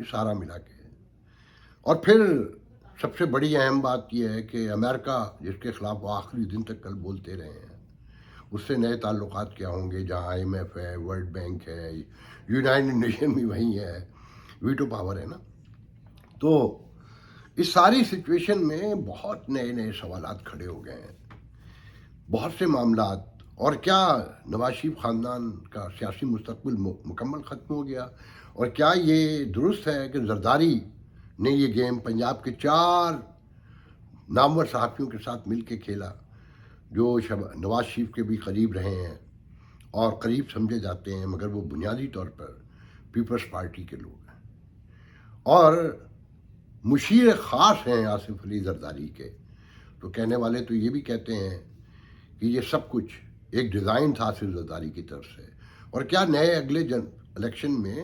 یہ سارا ملا کے ہے۔ اور پھر سب سے بڑی اہم بات یہ ہے کہ امریکہ جس کے خلاف وہ آخری دن تک کل بولتے رہے ہیں، اس سے نئے تعلقات کیا ہوں گے، جہاں آئی ایم ایف ہے، ورلڈ بینک ہے، یونائٹڈ نیشن بھی وہیں ہے، ویٹو پاور ہے نا۔ تو اس ساری سچویشن میں بہت نئے نئے سوالات کھڑے ہو گئے ہیں، بہت سے معاملات۔ اور کیا نواز شریف خاندان کا سیاسی مستقبل مکمل ختم ہو گیا؟ اور کیا یہ درست ہے کہ زرداری نے یہ گیم پنجاب کے 4 نامور صحافیوں کے ساتھ مل کے کھیلا، جو نواز شریف کے بھی قریب رہے ہیں اور قریب سمجھے جاتے ہیں، مگر وہ بنیادی طور پر پیپلز پارٹی کے لوگ ہیں اور مشیر خاص ہیں آصف علی زرداری کے؟ تو کہنے والے تو یہ بھی کہتے ہیں کہ یہ سب کچھ ایک ڈیزائن تھا آصف زرداری کی طرف سے۔ اور کیا نئے اگلے الیکشن میں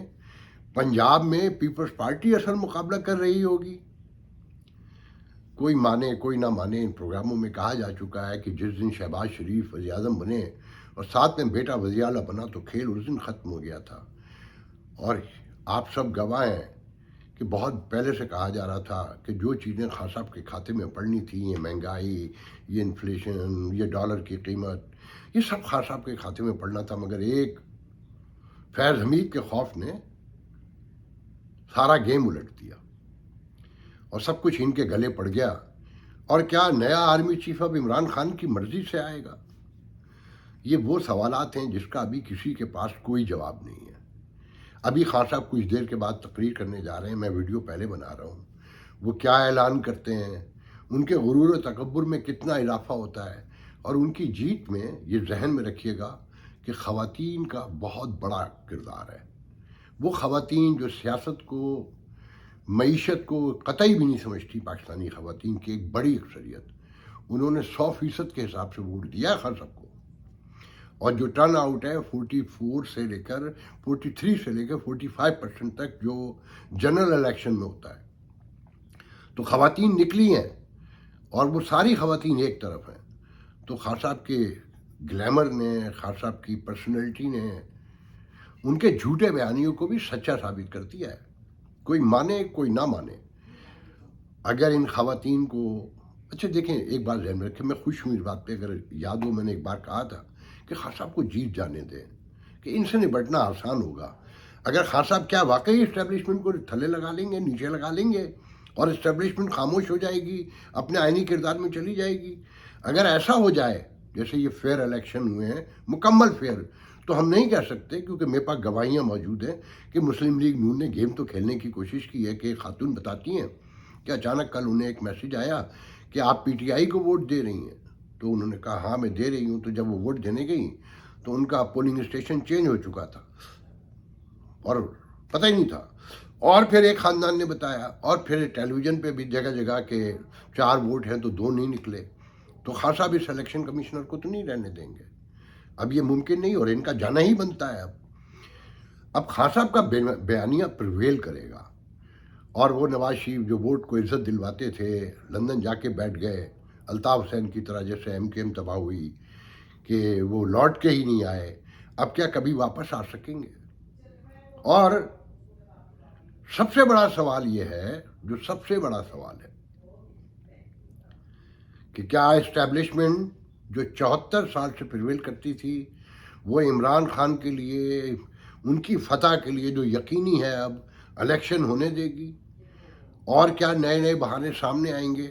پنجاب میں پیپلز پارٹی اصل مقابلہ کر رہی ہوگی؟ کوئی مانے کوئی نہ مانے، ان پروگراموں میں کہا جا چکا ہے کہ جس دن شہباز شریف وزیر اعظم بنے اور ساتھ میں بیٹا وزیر اعلیٰ بنا تو کھیل اس دن ختم ہو گیا تھا۔ اور آپ سب گواہ ہیں کہ بہت پہلے سے کہا جا رہا تھا کہ جو چیزیں خان صاحب کے کھاتے میں پڑنی تھیں، یہ مہنگائی، یہ انفلیشن، یہ ڈالر کی قیمت، یہ سب خان صاحب کے کھاتے میں پڑنا تھا، مگر ایک فیض حمید کے خوف نے سارا گیم الٹ دیا اور سب کچھ ان کے گلے پڑ گیا۔ اور کیا نیا آرمی چیف اب عمران خان کی مرضی سے آئے گا؟ یہ وہ سوالات ہیں جس کا ابھی کسی کے پاس کوئی جواب نہیں ہے۔ ابھی خان صاحب کچھ دیر کے بعد تقریر کرنے جا رہے ہیں، میں ویڈیو پہلے بنا رہا ہوں، وہ کیا اعلان کرتے ہیں، ان کے غرور و تکبر میں کتنا اضافہ ہوتا ہے، اور ان کی جیت میں یہ ذہن میں رکھیے گا کہ خواتین کا بہت بڑا کردار ہے۔ وہ خواتین جو سیاست کو، معیشت کو قطعی بھی نہیں سمجھتی، پاکستانی خواتین کی ایک بڑی اکثریت، انہوں نے 100% کے حساب سے ووٹ دیا ہے خان صاحب کو۔ اور جو ٹرن آؤٹ ہے 44 سے لے کر 43 سے لے کر 45% تک جو جنرل الیکشن میں ہوتا ہے، تو خواتین نکلی ہیں اور وہ ساری خواتین ایک طرف ہیں۔ تو خان صاحب کے گلیمر نے، خان صاحب کی پرسنالٹی نے ان کے جھوٹے بیانیوں کو بھی سچا ثابت کر دیا ہے، کوئی مانے کوئی نہ مانے۔ اگر ان خواتین کو، اچھا دیکھیں ایک بات ذہن میں رکھیں، میں خوش ہوں اس بات پہ، اگر یاد ہو میں نے ایک بار کہا تھا کہ خان صاحب کو جیت جانے دیں کہ ان سے نپٹنا آسان ہوگا۔ اگر خان صاحب کیا واقعی اسٹیبلشمنٹ کو تھلے لگا لیں گے، نیچے لگا لیں گے اور اسٹیبلشمنٹ خاموش ہو جائے گی، اپنے آئینی کردار میں چلی جائے گی؟ اگر ایسا ہو جائے جیسے یہ فیئر الیکشن ہوئے ہیں، مکمل فیئر، تو ہم نہیں کہہ سکتے، کیونکہ میرے پاس گواہیاں موجود ہیں کہ مسلم لیگ نون نے گیم تو کھیلنے کی کوشش کی ہے، کہ خاتون بتاتی ہیں کہ اچانک کل انہیں ایک میسیج آیا کہ آپ پی ٹی آئی کو ووٹ دے رہی ہیں، تو انہوں نے کہا ہاں میں دے رہی ہوں۔ تو جب وہ ووٹ دینے گئیں تو ان کا پولنگ اسٹیشن چینج ہو چکا تھا اور پتہ ہی نہیں تھا۔ اور پھر ایک خاندان نے بتایا، اور پھر ٹیلی ویژن پہ بھی جگہ جگہ کہ 4 ووٹ ہیں تو 2 نہیں نکلے۔ تو خان صاحب اس الیکشن کمشنر کو تو نہیں رہنے دیں گے، اب یہ ممکن نہیں، اور ان کا جانا ہی بنتا ہے۔ اب خان صاحب کا بیانیہ پریویل کرے گا، اور وہ نواز شریف جو ووٹ کو عزت دلواتے تھے، لندن جا کے بیٹھ گئے الطاف حسین کی طرح، جیسے ایم کے ایم تباہ ہوئی کہ وہ لوٹ کے ہی نہیں آئے، اب کیا کبھی واپس آ سکیں گے؟ اور سب سے بڑا سوال یہ ہے، جو سب سے بڑا سوال ہے، کہ کیا اسٹیبلشمنٹ جو 74 سال سے پریویل کرتی تھی، وہ عمران خان کے لیے، ان کی فتح کے لیے جو یقینی ہے اب الیکشن ہونے دے گی؟ اور کیا نئے نئے بہانے سامنے آئیں گے؟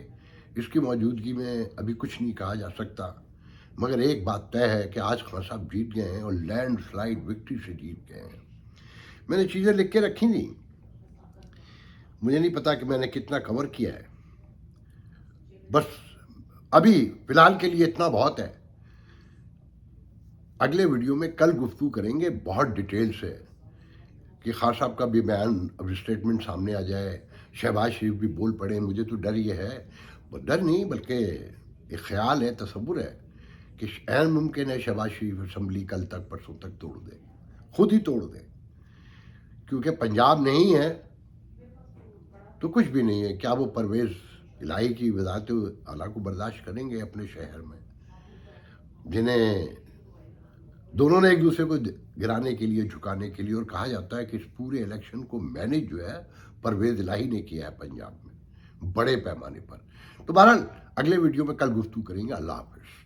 اس کی موجودگی میں ابھی کچھ نہیں کہا جا سکتا، مگر ایک بات طے ہے کہ آج خان صاحب جیت گئے ہیں، اور لینڈ سلائڈ وکٹری سے جیت گئے ہیں۔ میں نے چیزیں لکھ کے رکھی تھیں، مجھے نہیں پتا کہ میں نے کتنا کور کیا ہے، بس ابھی فی الحال کے لیے اتنا بہت ہے۔ اگلے ویڈیو میں کل گفتگو کریں گے بہت ڈیٹیل سے، کہ خان صاحب کا بھی بیان اب اسٹیٹمنٹ سامنے آ جائے، شہباز شریف بھی بول پڑے۔ مجھے تو ڈر یہ ہے، ڈر نہیں بلکہ ایک خیال ہے، تصور ہے کہ عین ممکن ہے شہباز شریف اسمبلی کل تک پرسوں تک توڑ دے، خود ہی توڑ دے، کیونکہ پنجاب نہیں ہے تو کچھ بھی نہیں ہے۔ کیا وہ پرویز الہی کی وزارت اعلیٰ کو برداشت کریں گے اپنے شہر میں، جنہیں دونوں نے ایک دوسرے کو گرانے کے لیے، جھکانے کے لیے، اور کہا جاتا ہے کہ اس پورے الیکشن کو مینیج جو ہے پرویز الہی نے کیا ہے پنجاب میں بڑے پیمانے پر۔ تو بہرحال اگلے ویڈیو میں کل گفتگو کریں گے۔ اللہ حافظ۔